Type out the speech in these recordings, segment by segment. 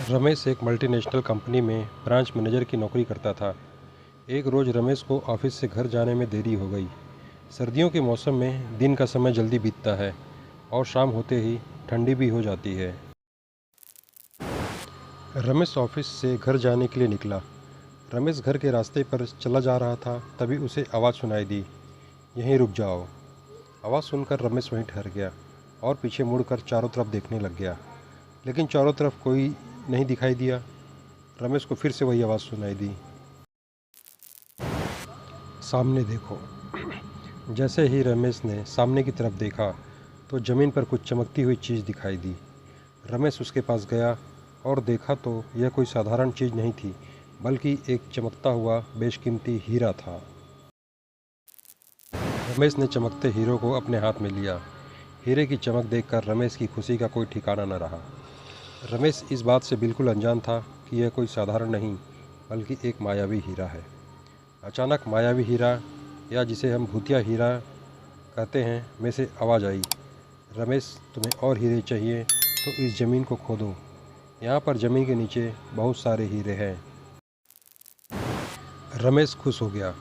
रमेश एक multinational company में branch manager की नौकरी करता था। एक रोज़ रमेश को ऑफिस से घर जाने में देरी हो गई। सर्दियों के मौसम में दिन का समय जल्दी बीतता है और शाम होते ही ठंडी भी हो जाती है। रमेश ऑफिस से घर जाने के लिए निकला। रमेश घर के रास्ते पर चला जा रहा था, तभी उसे आवाज़ सुनाई दी, यहीं रुक जाओ। आवाज़ सुनकर रमेश वहीं ठहर गया और पीछे मुड़कर चारों तरफ देखने लग गया, लेकिन चारों तरफ कोई नहीं दिखाई दिया। रमेश को फिर से वही आवाज़ सुनाई दी, सामने देखो। जैसे ही रमेश ने सामने की तरफ देखा तो ज़मीन पर कुछ चमकती हुई चीज़ दिखाई दी। रमेश उसके पास गया और देखा तो यह कोई साधारण चीज़ नहीं थी, बल्कि एक चमकता हुआ बेशकीमती हीरा था। रमेश ने चमकते हीरो को अपने हाथ में लिया। हीरे की चमक देखकर रमेश की खुशी का कोई ठिकाना न रहा। रमेश इस बात से बिल्कुल अनजान था कि यह कोई साधारण नहीं, बल्कि एक मायावी हीरा है। अचानक मायावी हीरा, या जिसे हम भूतिया हीरा कहते हैं, में से आवाज़ आई, रमेश, तुम्हें और हीरे चाहिए तो इस ज़मीन को खोदो। यहाँ पर ज़मीन के नीचे बहुत सारे हीरे हैं। रमेश खुश हो गया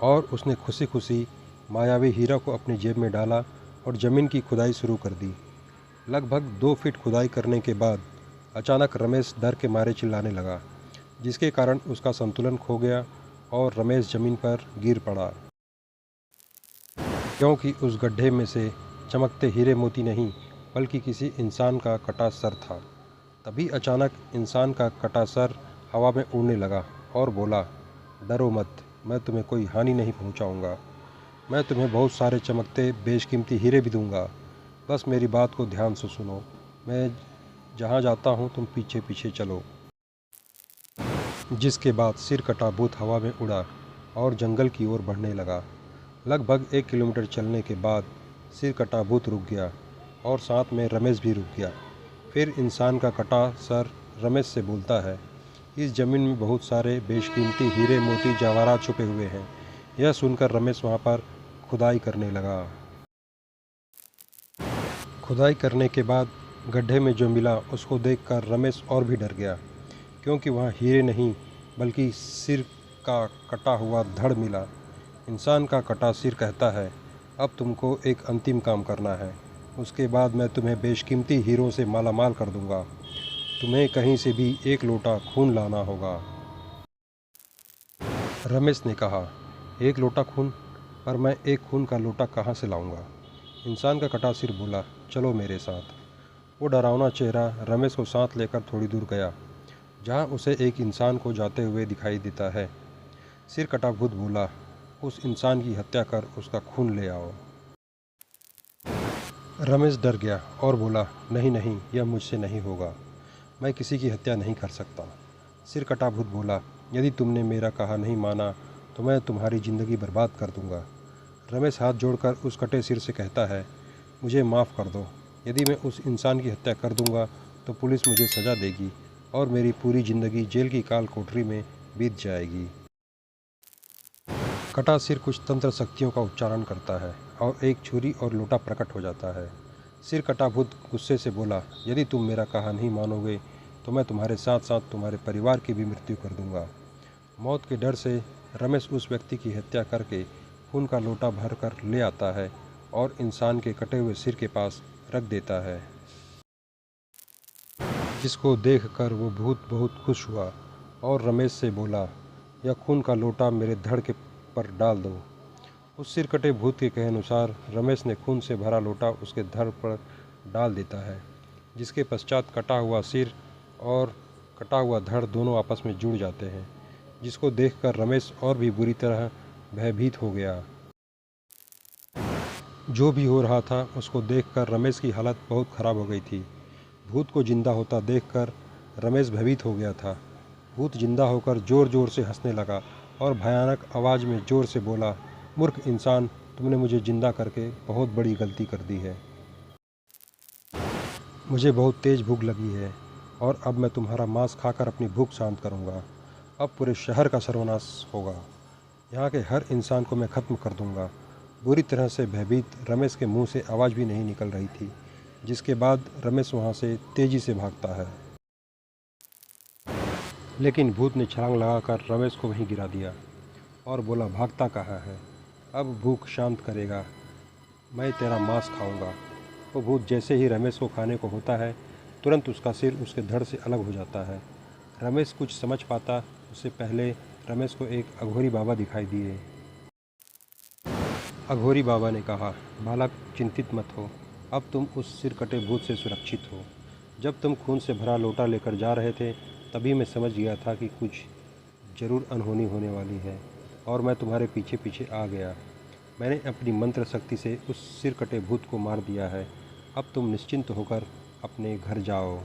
और उसने खुशी खुशी मायावी हीरा को अपनी जेब में डाला और ज़मीन की खुदाई शुरू कर दी। लगभग 2 फीट खुदाई करने के बाद अचानक रमेश डर के मारे चिल्लाने लगा, जिसके कारण उसका संतुलन खो गया और रमेश ज़मीन पर गिर पड़ा, क्योंकि उस गड्ढे में से चमकते हीरे मोती नहीं, बल्कि किसी इंसान का कटा सर था। तभी अचानक इंसान का कटा सर हवा में उड़ने लगा और बोला, डरो मत, मैं तुम्हें कोई हानि नहीं पहुंचाऊंगा। मैं तुम्हें बहुत सारे चमकते बेशकीमती हीरे भी दूंगा। बस मेरी बात को ध्यान से सुनो। मैं जहाँ जाता हूँ तुम पीछे पीछे चलो। जिसके बाद सिर कटा भूत हवा में उड़ा और जंगल की ओर बढ़ने लगा। लगभग 1 किलोमीटर चलने के बाद सिर कटा भूत रुक गया और साथ में रमेश भी रुक गया। फिर इंसान का कटा सर रमेश से बोलता है, इस ज़मीन में बहुत सारे बेशकीमती हीरे मोती जवाहरात छुपे हुए हैं। यह सुनकर रमेश वहाँ पर खुदाई करने लगा। खुदाई करने के बाद गड्ढे में जो मिला उसको देखकर रमेश और भी डर गया, क्योंकि वहाँ हीरे नहीं, बल्कि सिर का कटा हुआ धड़ मिला। इंसान का कटा सिर कहता है, अब तुमको एक अंतिम काम करना है, उसके बाद मैं तुम्हें बेशकीमती हीरों से मालामाल कर दूंगा। तुम्हें कहीं से भी 1 लोटा खून लाना होगा। रमेश ने कहा, 1 लोटा खून? पर मैं एक खून का लोटा कहाँ से लाऊंगा? इंसान का कटा सिर बोला, चलो मेरे साथ। वो डरावना चेहरा रमेश को साथ लेकर थोड़ी दूर गया, जहाँ उसे एक इंसान को जाते हुए दिखाई देता है। सिर कटा भूत बोला, उस इंसान की हत्या कर उसका खून ले आओ। रमेश डर गया और बोला, नहीं नहीं, यह मुझसे नहीं होगा। मैं किसी की हत्या नहीं कर सकता। सिर कटा भूत बोला, यदि तुमने मेरा कहा नहीं माना तो मैं तुम्हारी ज़िंदगी बर्बाद कर दूंगा। रमेश हाथ जोड़कर उस कटे सिर से कहता है, मुझे माफ़ कर दो। यदि मैं उस इंसान की हत्या कर दूंगा तो पुलिस मुझे सज़ा देगी और मेरी पूरी ज़िंदगी जेल की काल कोठरी में बीत जाएगी। कटा सिर कुछ तंत्र शक्तियों का उच्चारण करता है और एक छुरी और लोटा प्रकट हो जाता है। सिर कटा भूत गुस्से से बोला, यदि तुम मेरा कहा नहीं मानोगे तो मैं तुम्हारे साथ साथ तुम्हारे परिवार की भी मृत्यु कर दूंगा। मौत के डर से रमेश उस व्यक्ति की हत्या करके खून का लोटा भर कर ले आता है और इंसान के कटे हुए सिर के पास रख देता है, जिसको देखकर वो भूत बहुत खुश हुआ और रमेश से बोला, यह खून का लोटा मेरे धड़ के पर डाल दो। उस सिर कटे भूत के कहे अनुसार रमेश ने खून से भरा लोटा उसके धड़ पर डाल देता है, जिसके पश्चात कटा हुआ सिर और कटा हुआ धड़ दोनों आपस में जुड़ जाते हैं, जिसको देखकर रमेश और भी बुरी तरह भयभीत हो गया। जो भी हो रहा था उसको देखकर रमेश की हालत बहुत ख़राब हो गई थी। भूत को जिंदा होता देखकर रमेश भयभीत हो गया था। भूत जिंदा होकर ज़ोर ज़ोर से हंसने लगा और भयानक आवाज़ में ज़ोर से बोला, मूर्ख इंसान, तुमने मुझे जिंदा करके बहुत बड़ी गलती कर दी है। मुझे बहुत तेज़ भूख लगी है और अब मैं तुम्हारा मांस खाकर अपनी भूख शांत करूंगा। अब पूरे शहर का सर्वनाश होगा। यहाँ के हर इंसान को मैं ख़त्म कर दूंगा। बुरी तरह से भयभीत रमेश के मुंह से आवाज़ भी नहीं निकल रही थी, जिसके बाद रमेश वहाँ से तेज़ी से भागता है। लेकिन भूत ने छलांग लगाकर रमेश को वहीं गिरा दिया और बोला, भागता कहाँ है? अब भूख शांत करेगा, मैं तेरा मांस खाऊंगा। वो भूत जैसे ही रमेश को खाने को होता है, तुरंत उसका सिर उसके धड़ से अलग हो जाता है। रमेश कुछ समझ पाता उससे पहले रमेश को एक अघोरी बाबा दिखाई दिए। अघोरी बाबा ने कहा, बालक चिंतित मत हो, अब तुम उस सिर कटे भूत से सुरक्षित हो। जब तुम खून से भरा लोटा लेकर जा रहे थे, तभी मैं समझ गया था कि कुछ जरूर अनहोनी होने वाली है और मैं तुम्हारे पीछे पीछे आ गया। मैंने अपनी मंत्र शक्ति से उस सिर कटे भूत को मार दिया है। अब तुम निश्चिंत होकर अपने घर जाओ।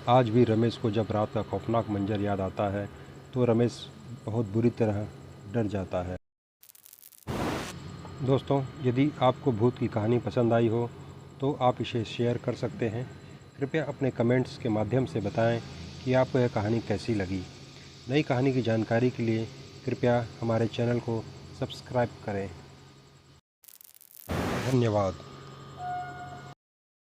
आज भी रमेश को जब रात का खौफनाक मंजर याद आता है तो रमेश बहुत बुरी तरह डर जाता है। दोस्तों, यदि आपको भूत की कहानी पसंद आई हो तो आप इसे शेयर कर सकते हैं। कृपया अपने कमेंट्स के माध्यम से बताएं कि आपको यह कहानी कैसी लगी। नई कहानी की जानकारी के लिए कृपया हमारे चैनल को सब्सक्राइब करें। धन्यवाद।